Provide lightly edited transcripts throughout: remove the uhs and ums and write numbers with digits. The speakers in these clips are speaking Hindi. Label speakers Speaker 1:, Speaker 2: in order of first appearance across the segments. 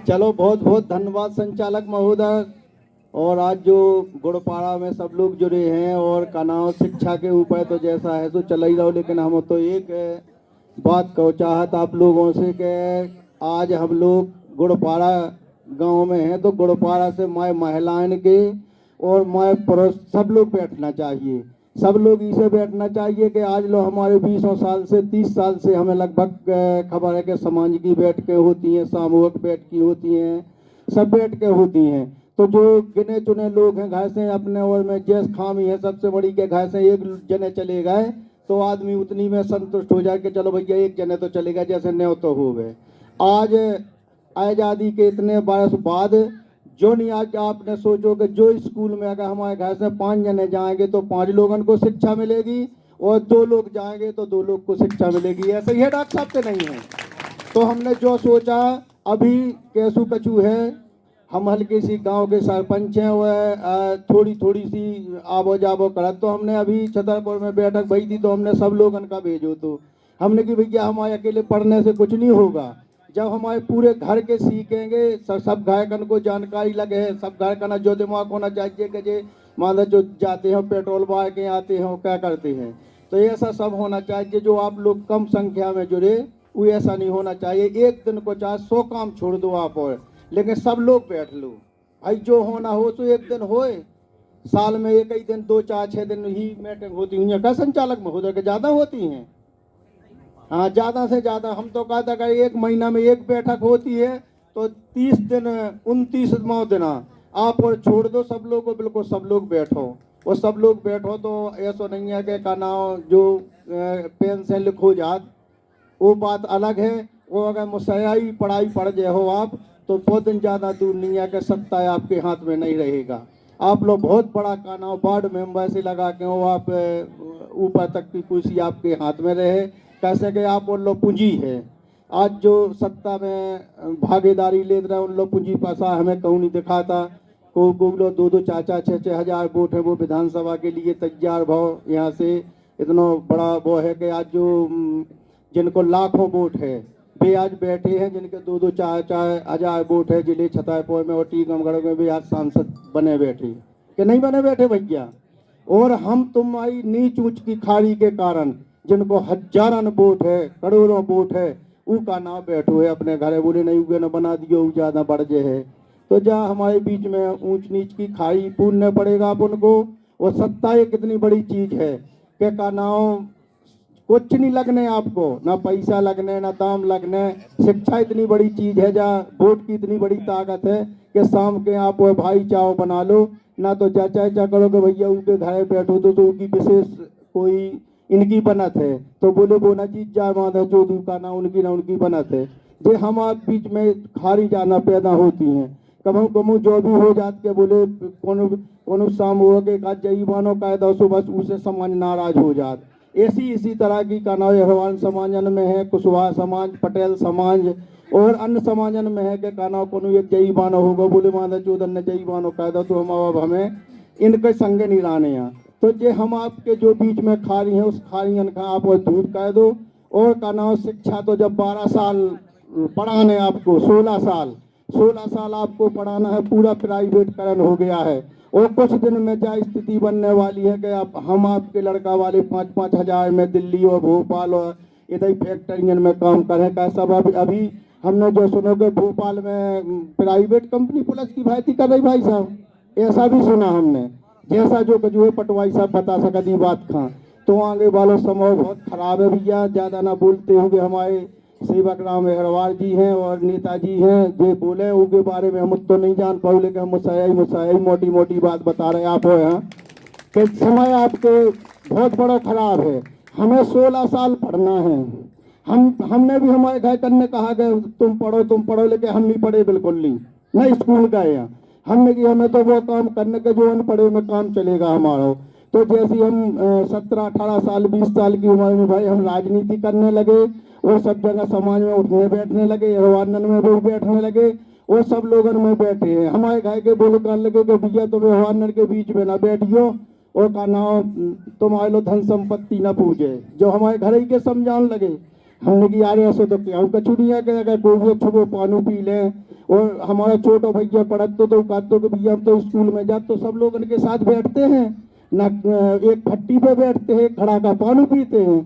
Speaker 1: चलो, बहुत बहुत धन्यवाद संचालक महोदय। और आज जो गुड़पाड़ा में सब लोग जुड़े हैं और कनाव शिक्षा के ऊपर तो जैसा है तो चला ही रहो, लेकिन हम तो एक बात को चाहत आप लोगों से कि आज हम लोग गुड़पाड़ा गांव में हैं तो गुड़पाड़ा से माय महिलाएं के और माय पुरुष सब लोग बैठना चाहिए। सब लोग इसे बैठना चाहिए कि आज लो हमारे 20 साल से 30 साल से हमें लगभग खबर है कि समाज की बैठकें होती हैं, सामूहिक बैठकें होती हैं, सब बैठकें होती हैं। तो जो गिने चुने लोग हैं घर से अपने और में जैस खामी है सबसे बड़ी के घर से एक जने चले गए तो आदमी उतनी में संतुष्ट हो जाए कि चलो भैया एक जने तो चलेगा, जैसे न्यों तो हो गए। आज आज़ादी के इतने बरस बाद जो नहीं, आज आपने सोचो कि जो स्कूल में अगर हमारे घर से 5 जने जाएंगे तो 5 लोगों को शिक्षा मिलेगी और 2 लोग जाएंगे तो 2 लोग को शिक्षा मिलेगी। ऐसे ही है डॉक्टर साहब के नहीं है। तो हमने जो सोचा, अभी कैसू कचू है, हम हल्के सी गांव के सरपंच हैं, वह थोड़ी थोड़ी सी आबो जाबो करत, तो हमने अभी छतरपुर में बैठक भई थी तो हमने सब लोगन का भेजो। तो हमने कि भैया हमारे अकेले पढ़ने से कुछ नहीं होगा, जब हमारे पूरे घर के सीखेंगे सब गायकन को जानकारी लगे है, सब गायकन जो दिमाग होना चाहिए कि जे मान लो जो जाते हैं पेट्रोल बार के आते हैं क्या करते हैं, तो ऐसा सब होना चाहिए। जो आप लोग कम संख्या में जुड़े वो ऐसा नहीं होना चाहिए। एक दिन को चाहे 100 काम छोड़ दो आप, और लेकिन सब लोग बैठ लो भाई, जो होना हो तो एक दिन होए, साल में एक ही दिन 2 4 6 दिन ही मीटिंग होती हुई क्या संचालक महोदय के ज़्यादा होती हैं? हाँ, ज़्यादा से ज़्यादा हम तो कहते अगर एक महीना में एक बैठक होती है तो 30 दिन 29वां दिन आप और छोड़ दो सब लोग को, बिल्कुल सब लोग बैठो और सब लोग बैठो। तो ऐसा नहीं है कि का नाम जो पेन से लिखो जात, वो बात अलग है। वो अगर मुसयाई पढ़ाई पढ़ गए हो आप तो बहुत दिन ज़्यादा दूर नहीं है कि सत्ता आपके हाथ में नहीं रहेगा। आप लोग बहुत बड़ा काना वार्ड मेंबर से लगा के हो, आप ऊपर तक की कुर्सी आपके हाथ में रहे, कैसे कि आप उन लोग पूंजी है। आज जो सत्ता में भागीदारी ले रहे उन लोग पूंजी पैसा हमें कहूँ नहीं दिखाता। को लोग 2 2 4 4 6 6 हजार वोट है वो विधानसभा के लिए तैयार भाव यहाँ से इतना बड़ा वो है कि आज जो जिनको लाखों वोट है वे आज बैठे हैं, जिनके 2 2 4 4 हजार वोट है जिले छतरपुर में और टीकमगढ़ में भी आज सांसद बने बैठे कि नहीं बने बैठे भैया। और हम तुम आई नीच ऊंच की खाड़ी के कारण जिनको हजारन वोट है करोड़ों वोट है ऊ का नाम बैठो है अपने घरे, बोले नहीं उगे न बना दियो ज्यादा बढ़ जे है। तो जहाँ हमारे बीच में ऊंच नीच की खाई पूरना पड़ेगा आप उनको। और सत्ता एक कितनी बड़ी चीज है कि का नाम कुछ नहीं लगने आपको, ना पैसा लगने ना दाम लगने। शिक्षा इतनी बड़ी चीज है, जहाँ वोट की इतनी बड़ी ताकत है कि शाम के आप वो भाई चाव बना लो, ना तो चाचा चाचा करो कि भैया उनके घर बैठो तो उनकी विशेष कोई इनकी बनत है तो बोले वो ना जीत जाए माधव चौधरी का ना उनकी बनत है। जे हम आप बीच में खारी जाना पैदा होती हैं, कमू कमू जो भी हो जात के बोले कोनो शाम हो के का जई मानो कायदा सो बस उसे समाज नाराज हो जात। ऐसी इसी तरह की कानौज अहवान समाजन में है, कुशवाहा समाज, पटेल समाज और अन्य समाजन में है कि कानौ कोनो एक जई बानो होगा बोले माधव चौधरी ने जई बानो कायदा तो हम अब हमें इनके संगे नहीं लाने हैं। तो जे हम आपके जो बीच में खारी हैं उस खारियन का आप दूर कर दो। और कानौ शिक्षा तो जब 12 साल पढ़ाने आपको 16 साल आपको पढ़ाना है, पूरा प्राइवेटकरण हो गया है। और कुछ दिन में क्या स्थिति बनने वाली है कि आप हम आपके लड़का वाले 5 5 हजार में दिल्ली और भोपाल और इधर फैक्ट्रियन में काम करें का सब। अभी हमने जो सुनो कि भोपाल में प्राइवेट कंपनी पुलिस की भर्ती कर रही भाई साहब, ऐसा भी सुना हमने। जैसा जो कजूहे पटवाई साहब बता सकती बात खां। तो आगे वालों समय बहुत खराब है भैया, ज़्यादा ना बोलते होंगे। हमारे सेवक राम अग्रवाल जी हैं और नेताजी हैं जो बोले उनके बारे में हम तो नहीं जान पाओ, लेकिन हम मुसाई मोटी मोटी बात बता रहे हैं आप हो यहाँ कि समय आपके बहुत बड़ा खराब है। हमें 16 साल पढ़ना है। हमने भी हमारे घर करने कहा कि तुम पढ़ो, लेकिन हम नहीं पढ़े, बिल्कुल नहीं स्कूल गए हैं। हमने कि हमें तो वो काम करने के जो अनपढ़े में काम चलेगा हमारा। तो जैसे हम 17 18 साल 20 साल की उम्र में भाई हम राजनीति करने लगे और सब जगह समाज में उठने बैठने लगे, अहवानन में भी बैठने लगे और सब लोगन में बैठे हैं। हमारे घर के बोले कहने लगे कि भैया तुम अहवानन के बीच में ना बैठियो और का नाम तुम्हारे लो धन संपत्ति न पूजे, जो हमारे घर ही के समझाने लगे। हमने कि यार ऐसे तो क्या कचुड़िया के अगर कोई छुपो पानी पी लें और हमारा छोटा भैया पढ़ते तो कहते कि भैया हम तो स्कूल में जाते तो सब लोग उनके साथ बैठते हैं ना, एक भट्टी पे बैठते हैं, खड़ा का पानी पीते हैं।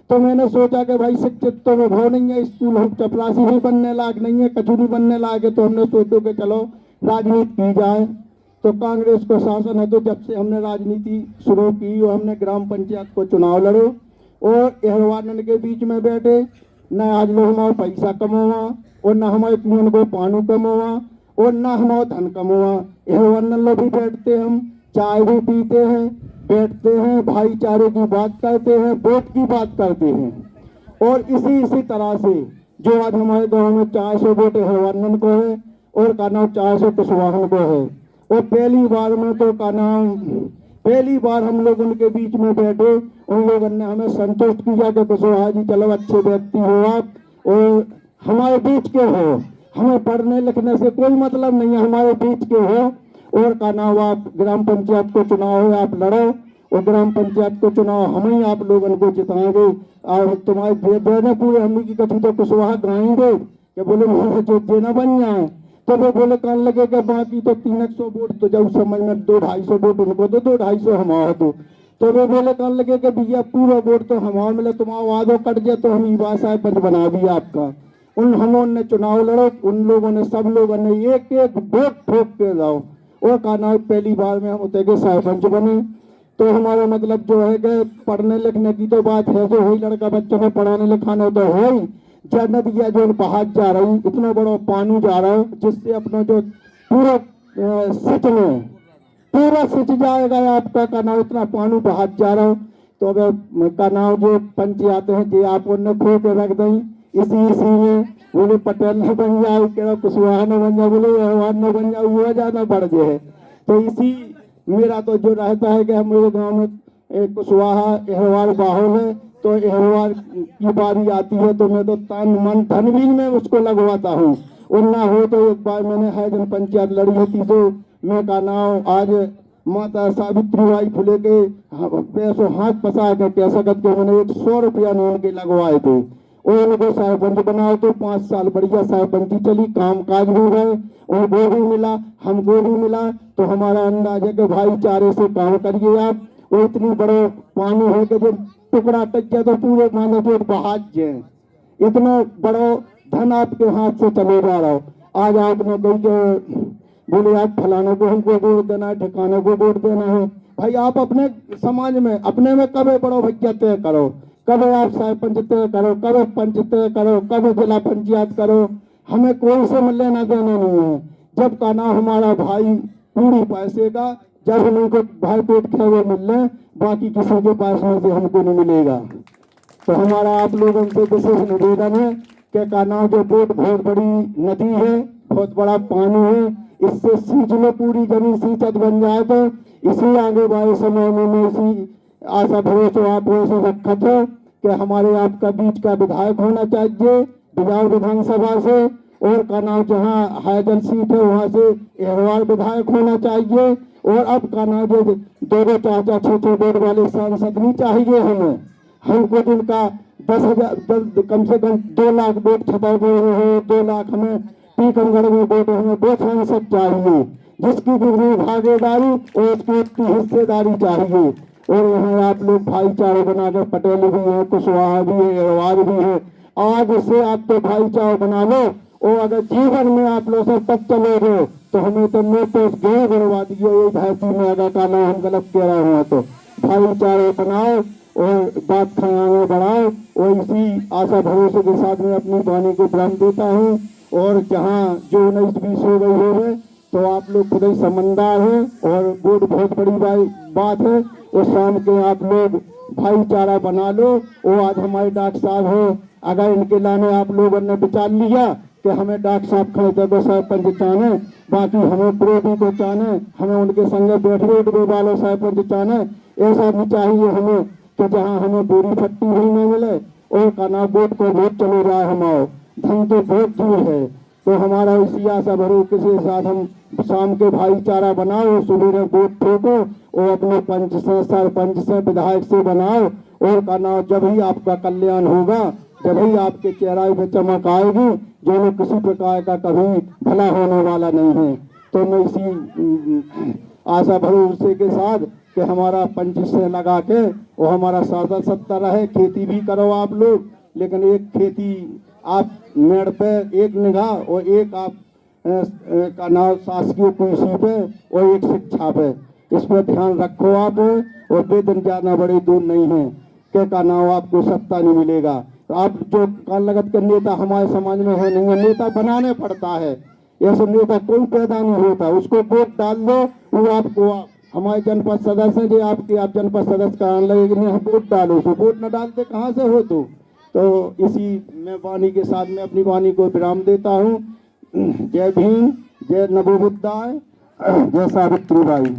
Speaker 1: तो मैंने सोचा कि भाई शिक्षित तो में भाव नहीं है, स्कूल हम चपरासी भी बनने लायक नहीं है, कछु नहीं बनने लायक है, तो हमने सोचो कि चलो राजनीति की जाए। तो कांग्रेस को शासन है, तो जब से हमने राजनीति शुरू की और हमने ग्राम पंचायत को चुनाव लड़ो और एहवानन के बीच में बैठे, न आज लोग हमारा पैसा कमावा और न हमारे कुएं को पानी कमावा और न हमारा धन कमावा। एहवानन लोग भी बैठते, हम चाय भी पीते हैं, बैठते हैं, भाईचारे की बात करते हैं, वोट की बात करते हैं। और इसी तरह से जो आज हमारे गांव में 400 वोट एहवानन को है और का नाम 400 कुशवाहा को है। और पहली बार में तो का नाम पहली बार हम लोग उनके बीच में बैठे, उन लोगों ने हमें संतुष्ट किया कि कुशवाहा जी चलो अच्छे व्यक्ति हो आप और हमारे बीच के हो, हमें पढ़ने लिखने से कोई मतलब नहीं है, हमारे बीच के हो। और का नाम आप ग्राम पंचायत को चुनाव है, आप लड़ो और ग्राम पंचायत को चुनाव हम ही आप लोगों को जिताएंगे और तुम्हारे देने पूरे हम की कथी तो कुशवाहा गाएंगे कि बोले मुझे जो देना बन जाए। तो वो बोले कहने लगे कि बाकी तो 300 वोट तो जब समझ में 200-250 वोट उनको तो 200-250 हमारा दो। तो वो बोले कहने लगे कि भैया पूरा वोट तो हमारा मिले, तुम्हारा वादो कट जाए तो हम युवा सरपंच बना दिया आपका। हम ने चुनाव लड़ो, उन लोगों ने सब लोगों ने एक एक वोट ठोक के जाओ और का नाम पहली बार में हम उतरे के सरपंच बने। तो हमारा मतलब जो है कि पढ़ने लिखने की तो बात है, जो वही लड़का बच्चों में पढ़ाने लिखाने तो है ही, नदिया जो बहात जा रही, इतना बड़ा पानी जा रहा है जिससे अपना जो पूरा सिंच में पूरा सिंच जाएगा आपका का नाम, इतना पानी बहात जा रहा है। तो अब का नाम जो पंचायत है जो आप उन्हें खो के रख दें, इसी में बोले पटेल न बन जाओ, क्या कुशवाहा न बन जाओ, बोले एहवान न बन जाओ, वो ज्यादा बढ़ जाए। तो इसी मेरा तो जो रहता है कि हमारे गांव में एक कुशवाहा एहवार बाहुल है, तो एहवार की बारी आती है तो मैं तो तन मन धन भी में उसको लगवाता हूँ। और ना हो तो एक बार मैंने है जन पंचायत लड़ी थी, तो मैं का नाम आज माता सावित्रीबाई फुले के पैसों हाथ पसा के पैसा करके मैंने 100 रुपया नोट के लगवाए थे और उनको सरपंच बनाओ तो 5 साल बढ़िया सरपंची चली, काम काज हो गए, उनको भी मिला हमको भी मिला। तो हमारा अंदाज है कि भाईचारे से काम करिए आप। वो इतनी बड़े पानी है कि जब टुकड़ा टच जाए तो पूरे मानो तो बहात जाए, इतना बड़ा धन आपके हाथ से चले जा रहा हो। आज आपने कही बोले आज फलाने को हमको वोट देना है, ठिकाने को वोट देना है। भाई आप अपने समाज में अपने में कब बड़ो भैया तय करो, कब आप सरपंच तय करो, कब पंच तय करो, कब जिला पंचायत करो, हमें कोई से लेना देना नहीं है। जब का नाम हमारा भाई पूरी पैसे का, जब हम उनको भाई पेट के वो मिल रहे, बाकी किसी के पास में से हमको नहीं मिलेगा। तो हमारा आप लोगों से विशेष निवेदन है कि का नाम जो बोट बहुत बड़ी नदी है, बहुत बड़ा पानी है, इससे सींच में पूरी जमीन सींचत बन जाए तो इसी आगे वाले समय में इसी आशा भरोसा आप से रखत है कि हमारे आपका बीच का विधायक होना चाहिए बिजाऊ विधानसभा से, और का नाम जहाँ हाईजन सीट है वहाँ से एहवार विधायक होना चाहिए। और अब का नाम जो 2-2 4-4 6-6 वोट वाले सांसद नहीं चाहिए हमें, हमको जिनका 10,000 कम से कम 2 लाख वोट छतरपुर हो, 2 लाख हमें टीकमगढ़ में वोट हमें 2 सांसद चाहिए, जिसकी भी भागीदारी और उसकी हिस्सेदारी चाहिए। और यहाँ आप लोग भाईचारा बनाकर, पटेल भी है, कुशवाहा भी है, एहवार भी है, आज से आप तो भाईचारा बना लो। और अगर जीवन में आप लोग सब तक चलोगे तो हमें तो नोटिस गए बनवा दिए, ये धरती में अगर का नाम हम गलत कह रहे हैं तो भाईचारा बनाओ और बात खाना बढ़ाओ। और इसी आशा भरोसे के साथ में अपनी वाणी को प्रारंभ देता हूँ। और जहाँ जो 19-20 हो गई हो तो आप लोग खुद ही समझदार हैं और वोट बहुत बड़ी बात है। और शाम के आप लोग भाईचारा बना लो। और आज हमारे डॉक्टर साहब हो, अगर इनके लाने आप लोगों ने विचार लिया कि हमें डॉक्टर साहब खड़े को सरपंच चाहने, बाकी हमें विरोधी को चाहने, हमें उनके संगे बैठने वालों सरपंच चाहने, ऐसा भी चाहिए हमें कि जहाँ हमें बोरी फट्टी भी नहीं मिले और काना वोट को वोट चले जाए हमारे धन तो बहुत दूर है। तो हमारा इसी आशा भरोसे के साथ हम शाम के भाईचारा बनाओ, सुबह वोट ठोको और अपने पंच से, सरपंच से, विधायक से बनाओ। और का नाम जब ही आपका कल्याण होगा, जब आपके चेहरे पे चमक आएगी, जो लोग किसी प्रकार का कभी भला होने वाला नहीं है। तो मैं इसी आशा भरोसे के साथ कि हमारा पंच से लगा के वो हमारा सादा सत्ता रहे, खेती भी करो आप लोग, लेकिन एक खेती आप मेड़ पे एक निगाह और एक आप का नाम शासकीय कुर्सी पे और एक शिक्षा पे, इस पर ध्यान रखो आप। और बेदन जाना बड़े दूर नहीं है के का नाम आपको सत्ता नहीं मिलेगा। तो आप जो कान लगत के नेता हमारे समाज में है नहीं है, नेता बनाने पड़ता है, ऐसे नेता कोई पैदा नहीं होता। उसको वोट डाल दो, वो आपको हमारे जनपद सदस्य जो आपके आप जनपद सदस्य कराने लगेगी, नहीं वोट डालो, तो वोट न डालते कहाँ से हो। तो इसी मैं वाणी के साथ में अपनी वाणी को विराम देता हूँ। जय भीम, जय नमो बुद्धाय, जय सावित्रीबाई।